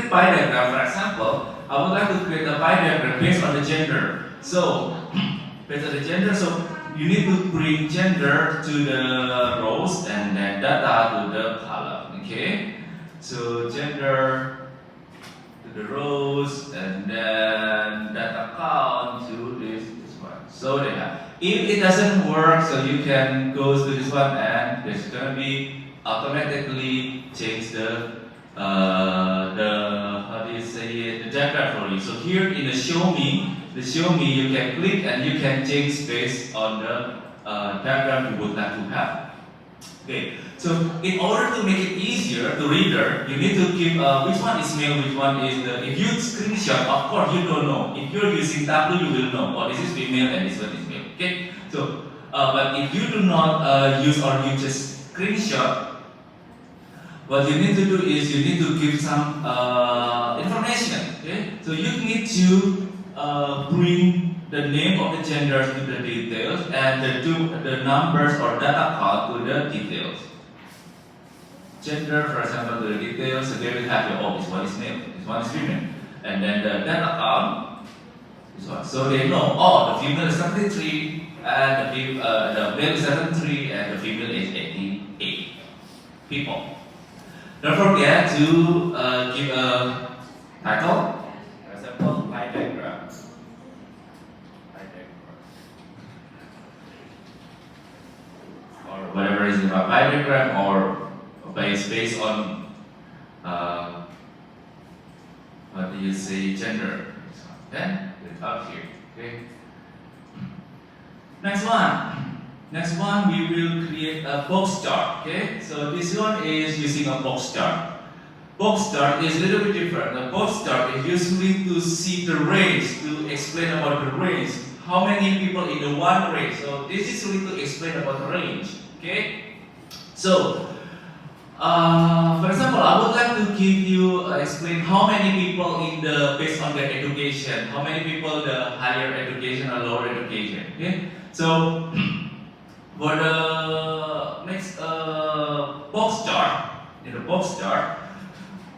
create pie diagram, for example, I would like to create a pie diagram based on the gender. So, based on the gender, so you need to bring gender to the rows and then data to the column. Okay? So gender to the rows and then data count to this one. So they have. If it doesn't work, so you can go to this one and it's gonna be automatically change the how do you say it, the diagram for you. So here in the show me, you can click and you can change based on the diagram you would like to have. Okay, so in order to make it easier to reader, you need to give which one is male, which one is the. If you screenshot, of course you don't know. If you're using Tableau, you will know. Oh, this is female and this one is male. Okay, so but if you do not use or you just screenshot, what you need to do is you need to give some information. Okay, so you need to bring the name of the gender to the details and the numbers or data count to the details. Gender, for example, to the details, so they will have your this one is male, this one is female, and then the data count, this one. So they know, oh, the female is 73, and the male is 73, and the female is 88 people. Don't forget to give a title, for example, pie diagram. Or whatever is in a pie diagram or based on what do you say, gender. Then it's up here. Okay. Next one we will create a box chart. Okay, so this one is using a box chart. Box chart is a little bit different. The box chart is usually to see the range, to explain about the range. How many people in the one range? So this is really to explain about the range. Okay. So, for example, I would like to give you explain how many people in the based on their education, how many people the higher education or lower education. Okay. So, for the next box chart, in the box chart,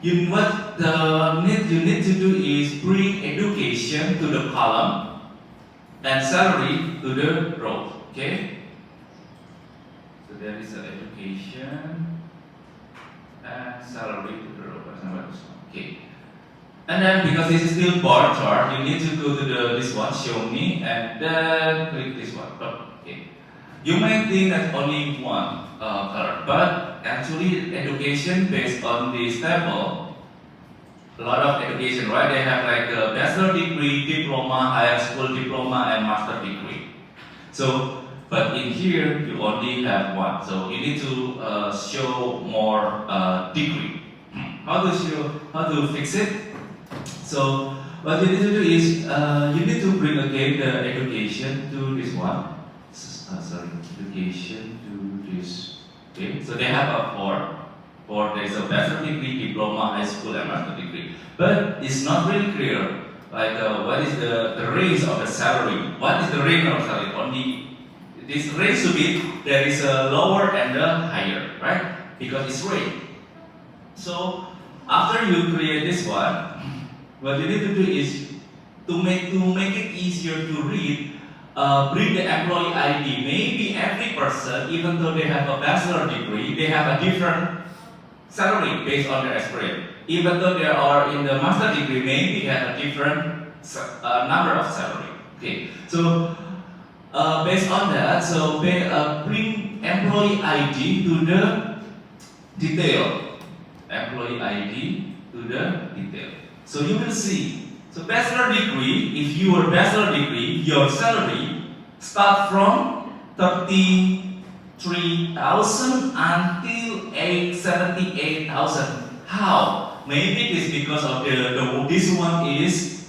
you need to do is bring education to the column and salary to the row. Okay. So there is an education and salary to the row. Okay. And then because this is still bar chart, you need to go to this one, show me, and then click this one. Okay. You might think that only one color, but actually education based on this table, a lot of education, right? They have like a bachelor degree, diploma, higher school diploma, and master degree. So, but in here you only have one. So you need to show more degree. How to fix it? So what you need to do is you need to bring again the education to this one. Education to this. Okay, so they have a four. There is a bachelor degree, diploma, high school, and master degree. But it's not really clear. Like what is the range of the salary? What is the range of salary? Only this range should be there is a lower and a higher, right? Because it's range. So after you create this one, what you need to do is to make it easier to read. Bring the employee ID. Maybe every person, even though they have a bachelor degree, they have a different salary based on their experience. Even though they are in the master degree, maybe they have a different number of salary. Okay, so based on that, so bring employee ID to the detail. Employee ID to the detail. So you will see. So bachelor degree, if you are bachelor degree, your salary start from 33,000 until 78,000. How? Maybe it is because of this one is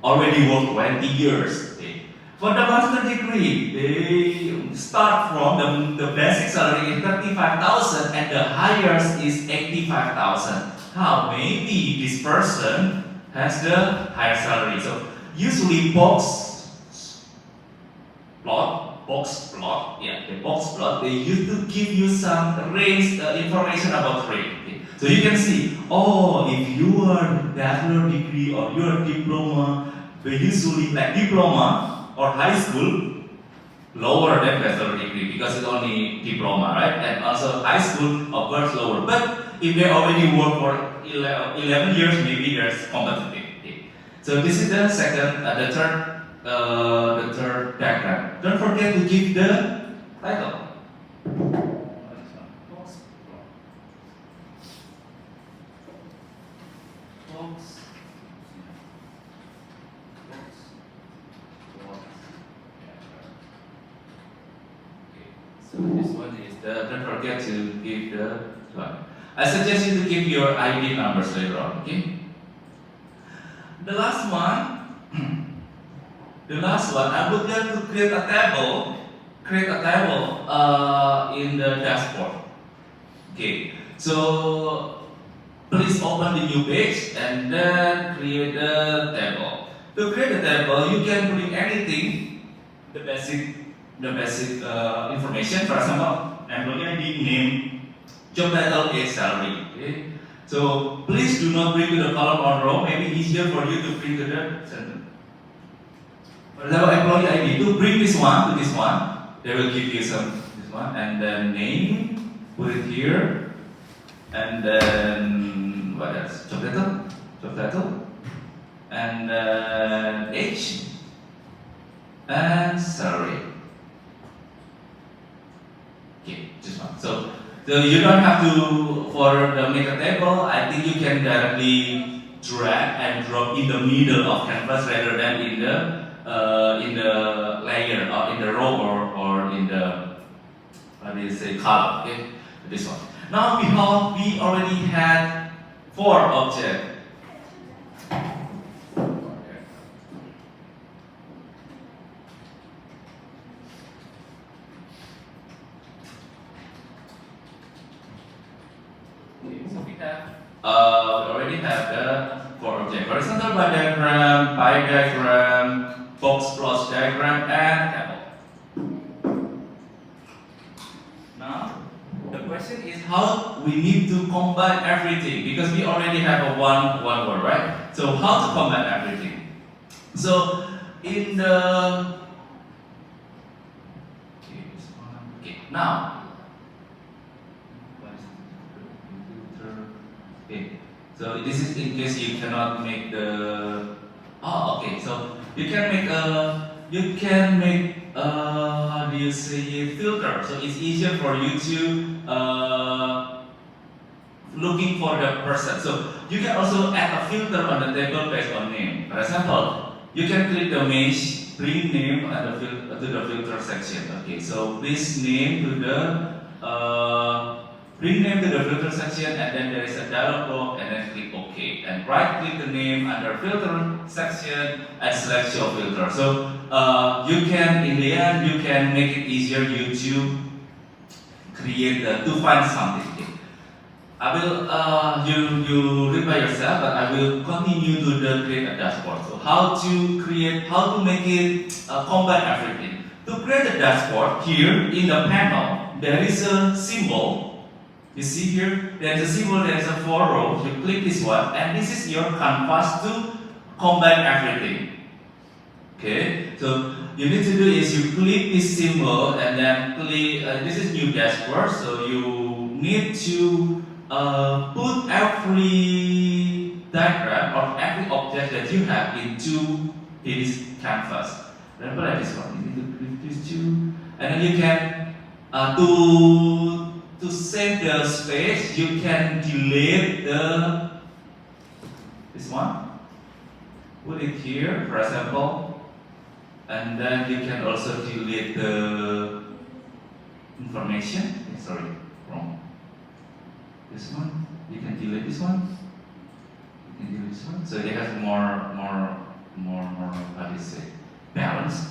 already worked 20 years. Okay. For the master degree, they start from the basic salary is 35,000 and the highest is 85,000. How? Maybe this person has the higher salary. So usually box plot, they used to give you some range information about range. Okay. So you can see, oh, if you are bachelor degree or your diploma, we usually like diploma or high school lower than bachelor degree because it's only diploma, right? And also high school, of course, lower. But if they already work for 11 years, maybe there's competitive. Okay. So this is the second, the third diagram. Don't forget to give the title. So this one is don't forget to give the one. I suggest you to give your ID numbers later on, okay? The last one, I would like to create a table in the dashboard. Okay, so please open the new page and then create a table. To create a table, you can bring anything, the basic information. For example, employee ID, name, job title, age, salary. Okay? So please do not bring to the column or row. Maybe easier for you to bring to the center. For example, employee ID. To bring this one to this one, they will give you this one, and then name, put it here, and then what else? Job title, and then age, and salary. Okay, just one. So you don't have to for the make a table. I think you can directly drag and drop in the middle of canvas rather than in the layer or in the row or in the column. Okay, this one. Now we already had 4 objects. We already have the 4 objects: horizontal bar diagram, pie diagram, box plot diagram, and table. Now, the question is how we need to combine everything because we already have a one word, right? So how to combine everything? So in the now. Okay, so this is in case you cannot make the. Oh, okay. So you can make how do you say filter? So it's easier for you to looking for the person. So you can also add a filter on the table based on name. For example, you can click the mesh, bring name and to the filter section. Okay, so please name to the. Bring name to the filter section, and then there is a dialog box, and then click OK. And right click the name under filter section and select your filter. So you can, in the end, you can make it easier you to create to find something. I will you read by yourself, but I will continue to create a dashboard. So how to make it combine everything. To create a dashboard, here in the panel there is a symbol. You see here, there is a symbol, there is a 4 rows. You click this one, and this is your canvas to combine everything. Okay, so you need to do is you click this symbol and then click. This is new dashboard, so you need to put every diagram or every object that you have into this canvas. Remember like this one. You need to click these 2, and then you can to save the space, you can delete this one. Put it here, for example, and then you can also delete the information. Sorry, wrong. This one, you can delete this one. You can delete this one. So they have more. How do you say? Balance.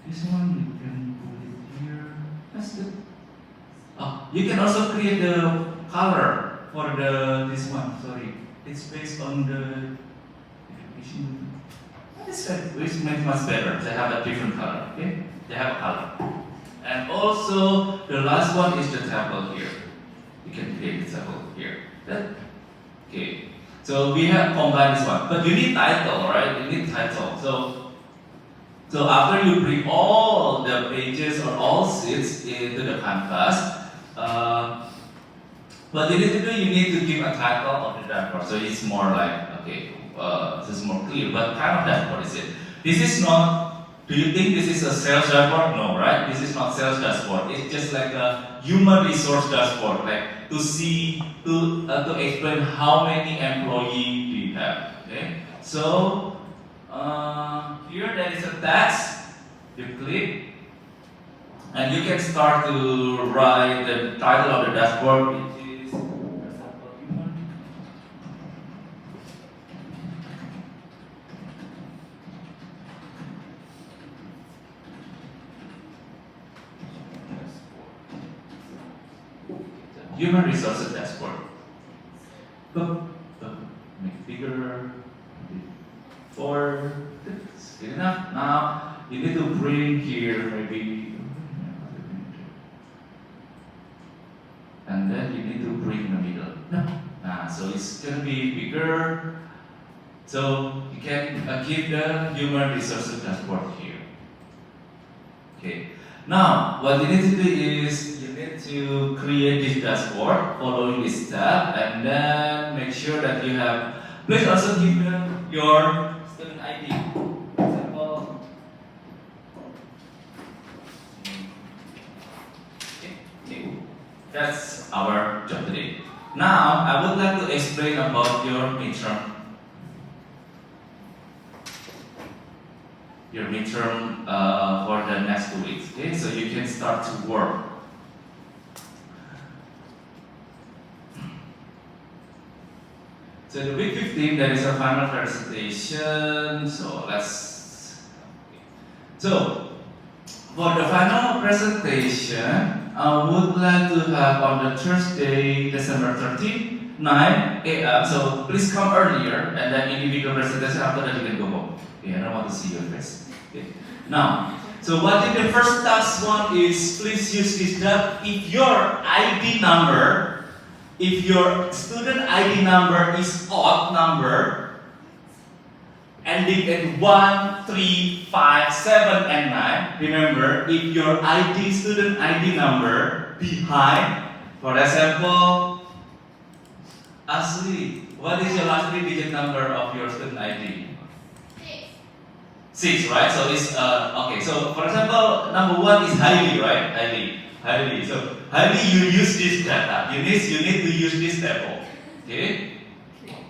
This one you can put it here. That's good. You can also create the color for this one. Sorry, it's based on the definition. Which makes much better. They have a different color. Okay, they have a color. And also the last one is the table here. You can create the table here. Okay. So we have combined this one, but you need title, right? You need title. So after you bring all the pages or all sheets into the canvas, what you need to do, you need to give a title of the dashboard. So it's more like, okay, this is more clear. What kind of dashboard is it? This is not. Do you think this is a sales dashboard? No, right? This is not sales dashboard. It's just like a human resource dashboard, like to see, to explain how many employees do you have. Okay. So here there is a text. You click, and you can start to write the title of the dashboard, which is, for example, human. Human resources dashboard. Make bigger. For it's good enough. Now you need to bring here maybe, and then you need to bring in the middle. No. So it's gonna be bigger. So you can keep the human resources dashboard here. Okay. Now what you need to do is you need to create this dashboard following this step, and then make sure that you have. Please also give them your student ID. For example, okay. That's our job today. Now I would like to explain about your midterm. Your midterm for the next 2 weeks. Okay, so you can start to work. So the week 15, there is a final presentation. So for the final presentation, I would like to have on the Thursday, December 13, 9 a.m. So please come earlier, and then individual presentation. After that, you can go home. Okay, I don't want to see your face. Okay. Now, so what is the first task one is, please use this tab. If your ID number, if your student ID number is odd number, ending in 1, 3, 5, 7, and 9, remember, if your student ID number behind, for example, Ashley, what is your last 3-digit number of your student ID? 6, right? So it's okay. So for example, number 1 is Hailey, right? Hailey. So Hailey, you use this data. You need to use this table. Okay.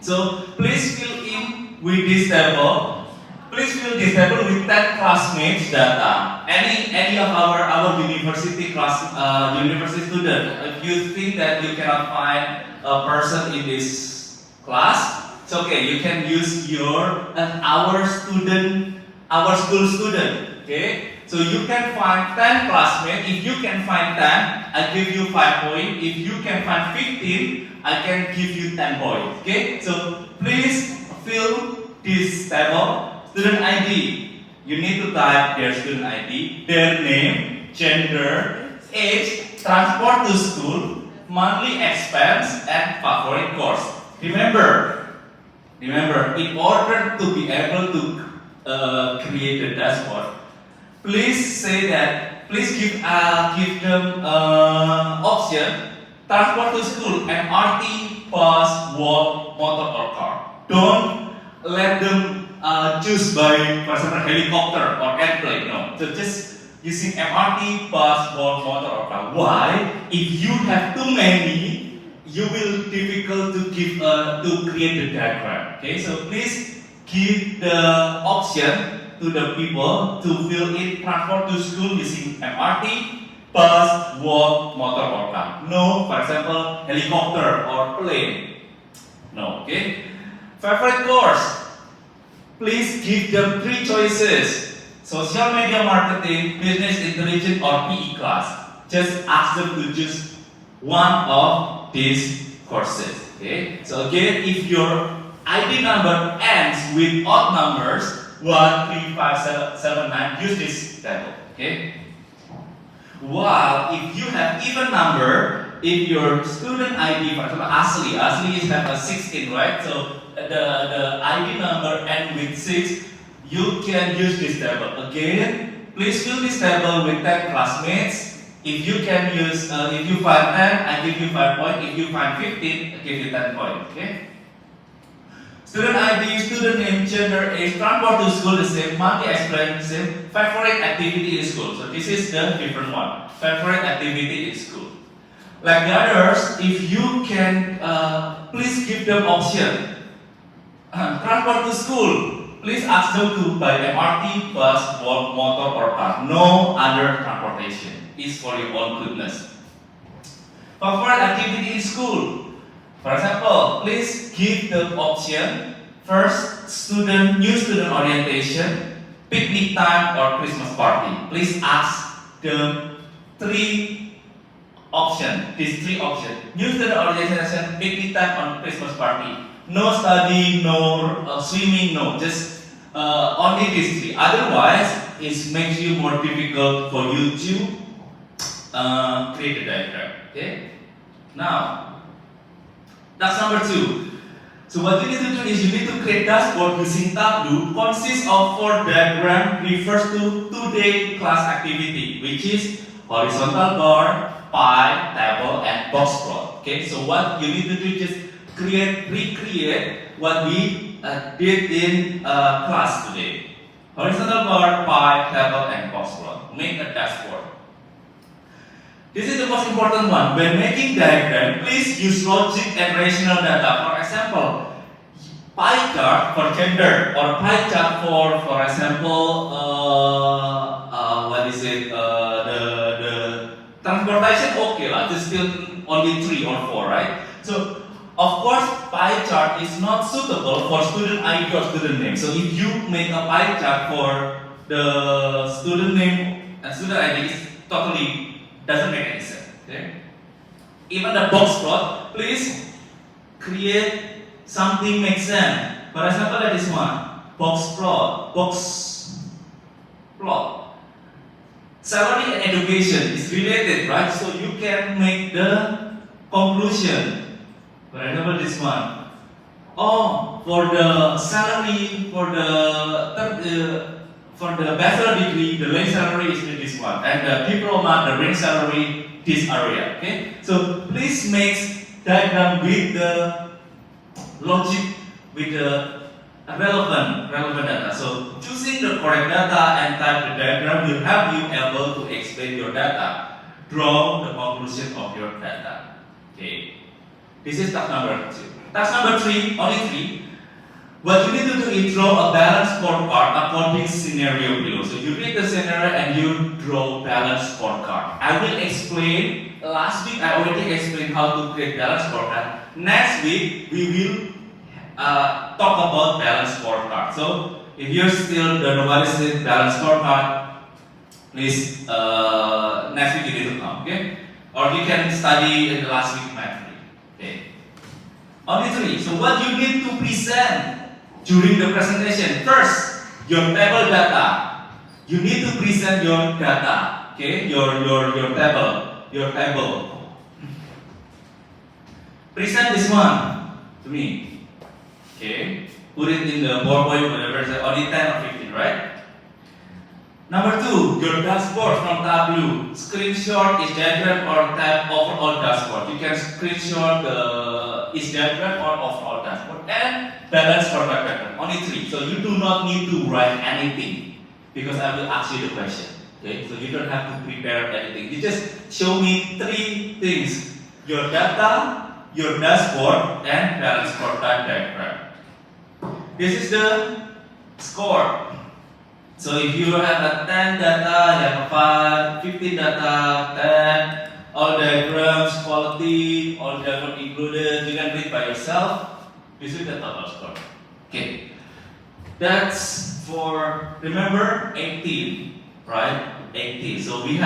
So please fill in with this table. Please fill this table with 10 classmates data. Any of our university student. If you think that you cannot find a person in this class, it's okay. You can use our school student. Okay. So you can find 10 classmates. If you can find 10, I give you 5 points. If you can find 15, I can give you 10 points. Okay? So please fill this table. Student ID. You need to type their student ID, their name, gender, age, transport to school, monthly expense, and favorite course. Remember, in order to be able to create a dashboard, please give them option: transport to school, MRT, bus, walk, motor, or car. Don't let them choose by, for example, helicopter or airplane. No, so just using MRT, bus, walk, motor, or car. Why? If you have too many, you will difficult to create the diagram. Okay, so please give the option to the people to fill in transport to school using MRT, bus, walk, motor, or car. No, for example, helicopter or plane. No, okay? Favorite course. Please give them 3 choices: social media marketing, business intelligence, or PE class. Just ask them to choose one of these courses. Okay? So again, if your ID number ends with odd numbers, 1, 3, 5, 7, 9, use this table. Okay? While if you have even number, if your student ID, for example, Asli is have a 16, right? So the ID number end with 6, you can use this table. Again, please fill this table with 10 classmates. If you can use, if you find 10, I give you 5 points. If you find 15, I give you 10 points. Okay? Student ID, student name, gender, age, transport to school the same, monthly explain the same, favorite activity in school. So this is the different one. Favorite activity in school. Like the others, if you can, please give them option. Transport to school. Please ask them to buy MRT, bus, boat, motor, or car. No other transportation. It's for your own goodness. Favorite activity in school. For example, please give the option first new student orientation, picnic time, or Christmas party. Please ask the these three options. New student orientation, picnic time, or Christmas party. No study, no swimming, no, just only these three. Otherwise, it makes you more difficult for you to create a diagram. Okay. Now. Task number 2. So what you need to do is you need to create dashboard using Tableau. Consists of 4 diagram refers to 2-day class activity, which is horizontal bar, pie, table, and box plot. Okay, so what you need to do is just recreate what we did in class today. Horizontal bar, pie, table, and box plot. Make a dashboard. This is the most important one. When making diagram, please use logic and rational data. For example, pie chart for gender or pie chart for example, the transportation. Okay lah, it's still only 3 or 4, right? So of course, pie chart is not suitable for student ID or student name. So if you make a pie chart for the student name and student ID, is totally doesn't make any sense. Okay? Even the box plot, please create something make sense. For example, like this one, box plot. Salary and education is related, right? So you can make the conclusion. For example, this one. Oh, for the salary for the bachelor degree, the range salary is this one, and the diploma, the range salary, this area. Okay, so please make diagram with the logic, with the relevant data. So choosing the correct data and type the diagram will help you able to explain your data, draw the conclusion of your data. Okay, this is task number 2. Task number 3, only 3. What you need to do is draw a balanced scorecard according to scenario below. So you read the scenario and you draw balanced scorecard. I will explain. Last week I already explained how to create balanced scorecard. Next week we will talk about balanced scorecard. So if you're still the novice balanced scorecard, please next week you need to come. Okay, or you can study in the last week math. Okay. Only 3. So what you need to present during the presentation. First, your table data. You need to present your data. Okay, your table. Present this one to me. Okay, put it in the PowerPoint, whatever. Only 10 or 15, right? Number 2, your dashboard from Tableau. Screenshot each diagram or type overall dashboard. You can screenshot each diagram or overall dashboard and balance scorecard diagram. Only 3. So you do not need to write anything because I will ask you the question. Okay, so you don't have to prepare anything. You just show me 3 things: your data, your dashboard, and balance scorecard diagram. This is the score. So if you have a 10 data, you have a 5, 15 data, 10, all diagrams, quality, all diagrams included, you can read by yourself. This is the total score. Okay. That's for, remember, 18, right? 18. So we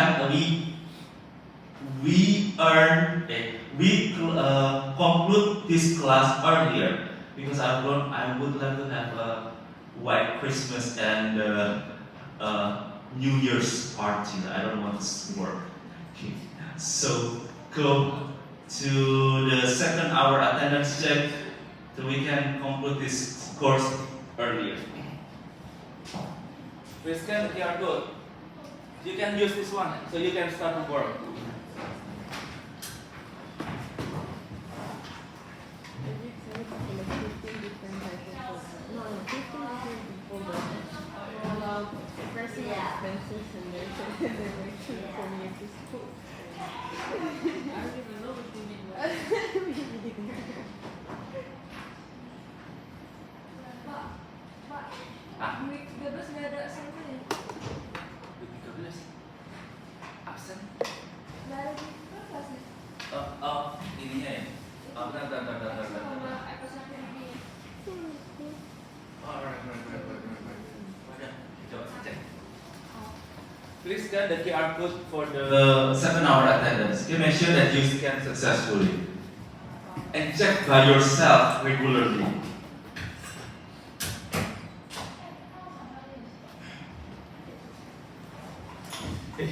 conclude this class earlier because I would like to have a White Christmas and New Year's party. I don't want to work. Okay. So go to the second hour attendance check so we can conclude this course earlier. Please scan the QR code. You can use this one so you can start to work. Personal expenses and then donation for me to school. I don't even know what you mean by that. Ah, Week 13 nggak ada asalnya ya? week 13 absen. Nggak ada di kelas ya? Ininya ya. Bentar. Sama episode ini. Right. Wadah, coba cek. Please scan the QR code for the 7-hour attendance. Okay, make sure that you scan successfully. And check by yourself regularly. Eh,